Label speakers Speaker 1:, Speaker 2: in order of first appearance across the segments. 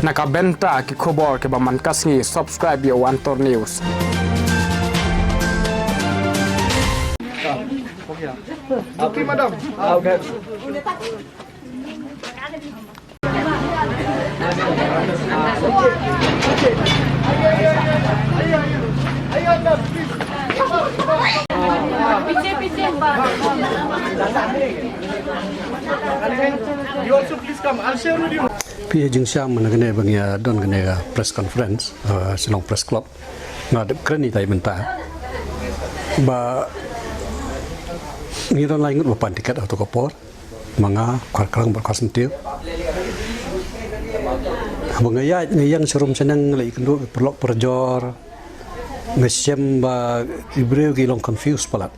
Speaker 1: Nakabenta ki khobor ke baman kasngi subscribe yo Antor News.
Speaker 2: Okay, madam. Okay. You also please come. I'll share with you.
Speaker 3: Pihak Jingsyam mengenai bagian don kenega press conference Silong Press Club ngadep kerani tai mentah ba ngiran lain upan tiket atau kopor manga karang berkonsentif bangaya yang serum senang lagi kendu perlok perjor ngesem ba ibreu gilong confuse palat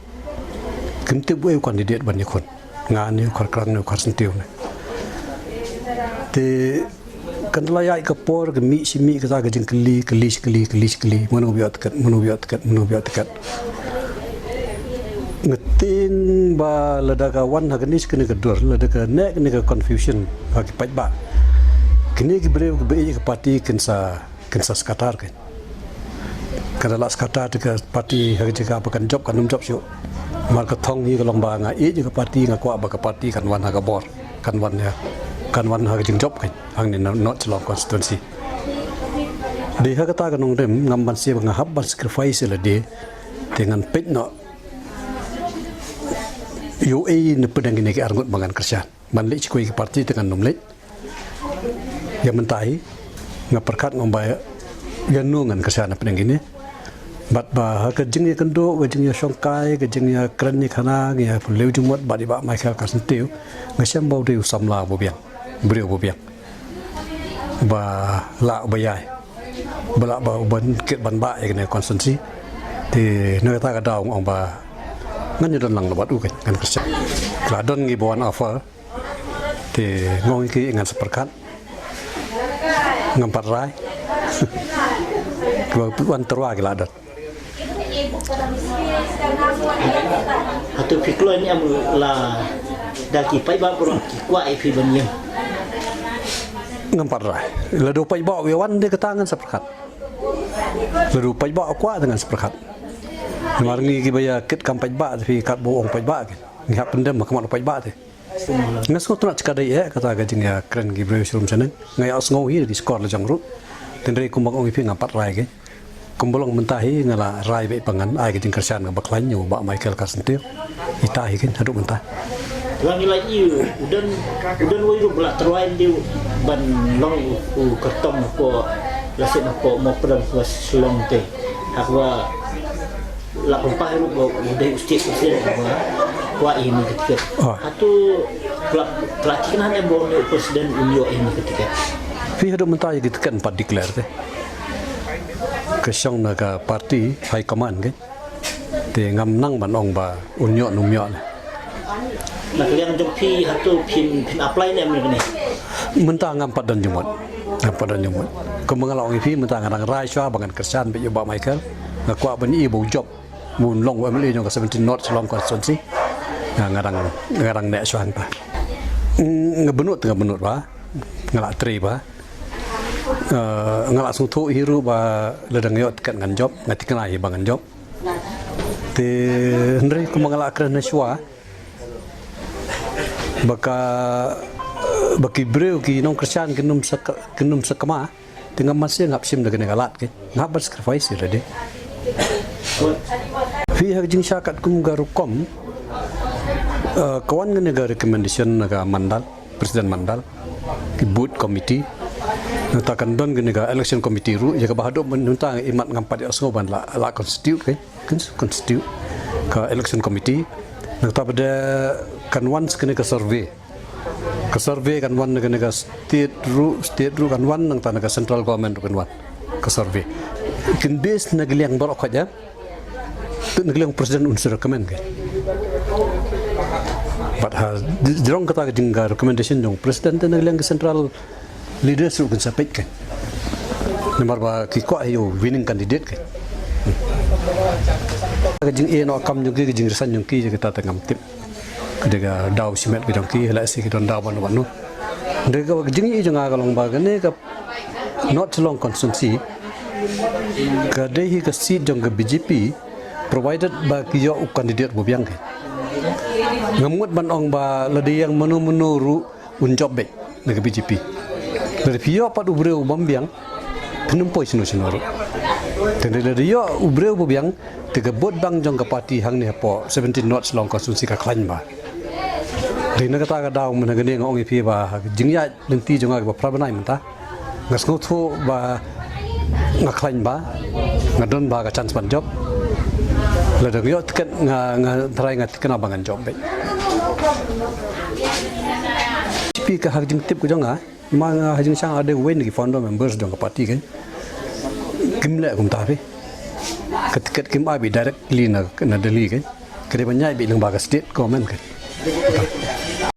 Speaker 3: kentip buai kandidat banyak kon ngani karang berkonsentif te kan layak kapor gemi simi kata gajeng keli manu biat kat ngetin ba ladaka wan haganis kene kedur ladaka nek kene confusion bagi pajba kene gibreu ke parti kensa skatar kan kada la skatar ke parti hagaja apa kan job syu mar ka thong ni ka lomba nga e ke parti nga kwa ba ka parti kan wan hagabor kan wan ha jing job kan hang ni not long constituency de ha kata kan nong rem ngam ban se bang hab ban sacrifice la de dengan pet no yo e ne pedang ni ke argut bangan kerjaan ban le cikoi ke parti dengan nom le ya mentai ngaperkat ngomba ya nungan kerjaan pedang ini bat ba ha ke jing ya kendo ke jing ya songkai ke jing ya kren ni khana ya leu jumot ba di ba Michael Kasentiu ngasam bau de samla bo biang beliau bobiang ba la bayai bala ba ban ket ban ba ya kena konsensi di negara ka daung ong ba ngan don lang lebat u kan kerja ladon ngi bawan offer di ngong ki ngan seperkat ngampat rai dua puan terwa ki ladon
Speaker 4: atau pikirnya ni amla daki pai ba pro ki kwa ai fi banyam
Speaker 3: ngampat rai ladu pai bawa wiwan dia ke tangan seperkat ladu pai bawa kuat dengan seperkat marngi ki baya kit kam pai ba tapi kat boong pai ba ke ngap pendem mak pai ba te ngasko tu nak cakadai kata gajing ya keren ki breu surum sana ngai as ngau hi di skor le jangru tendrei kumbang ong pi ngampat rai ke kumbolong mentahi ngala rai be pangan ai gajing kersan ngabak lain nyu ba Michael Kasentiu itahi kan haduk mentah
Speaker 4: wangi lagi udan woi belak terwain dia ban long kertom ko lasik ko mo pedang was selong te akwa la kompah ru bo udah ustik usik kwa ini ketika atu pelatihan yang bawa presiden unio ini ketika
Speaker 3: fi haduk mentah gitu kan pat declare te kesong naga parti high command ke te ngam nang ban ong ba unio numyo
Speaker 4: nak liang jompi hatu pin apply ni ambil ni
Speaker 3: mentang ngampat dan jumut ko mengalau ngi mentang ngarang rai swa bangan kersan be ba Michael ngakwa ban i bo job mun long wa meli nyong 17 not selong konstituensi ngarang nek swa pa ngebenut ba ngalak tri ba ngalak sutu hiru ba ledang yo tekan ngan job ngati kenai bangan job te ndri ko mengalak kerana swa baki breu ki nong kerjaan kenum sekema dengan masih ngap sim dengan galat ke ngap bersacrifice lah de fi hak jing syakat kum garukom kawan negara recommendation naga mandal presiden mandal ki board committee natakan don genega election committee ru jaga bahado menunta imat ngampat asngoban la constitute kan constitute ka election committee nata pada kan wan kena ke survey kan wan kena state ru kan wan nang tanah central government kan wan ke survey kin base nagliang borok aja tu nagliang presiden unsur recommend ke but jerong kata jingga recommendation dong presiden tu nagliang ke central leaders ru kan sapit ke nomor ba ki ko ayo winning candidate ke jing e no kam jung ki jing resan jung ki kita tengam tip kedega daw simet bidang ki la si ki don daw banu dega jing i jang agalong ba gane ka not long constituency kadai ke seat jong ke BJP provided ba kiyo candidate bobiang ke ngamut ban ong ba ladi yang menu-menu ru unjob be ke BJP dari piyo pat ubre bombiang penumpoi sinu-sinu ru dan dari yo ubre bobiang tiga bot bang jong ke parti hang ni po 17 not long constituency ka klan ba di negara daw menagani ngong ipi ba jingya lenti jonga ba prabanai menta ngasngo thu ba ngaklan ba ngadon ba ka chance ban job la dong yo tiket nga try nga tiket abangan job be ipi ka hak jing tip ko jonga ma nga hajing sang ada wen ki founder members jong ka parti kan kimle kum ta pe ka tiket kim abi directly na Delhi kan kare banyak bi lang ba ka state government kan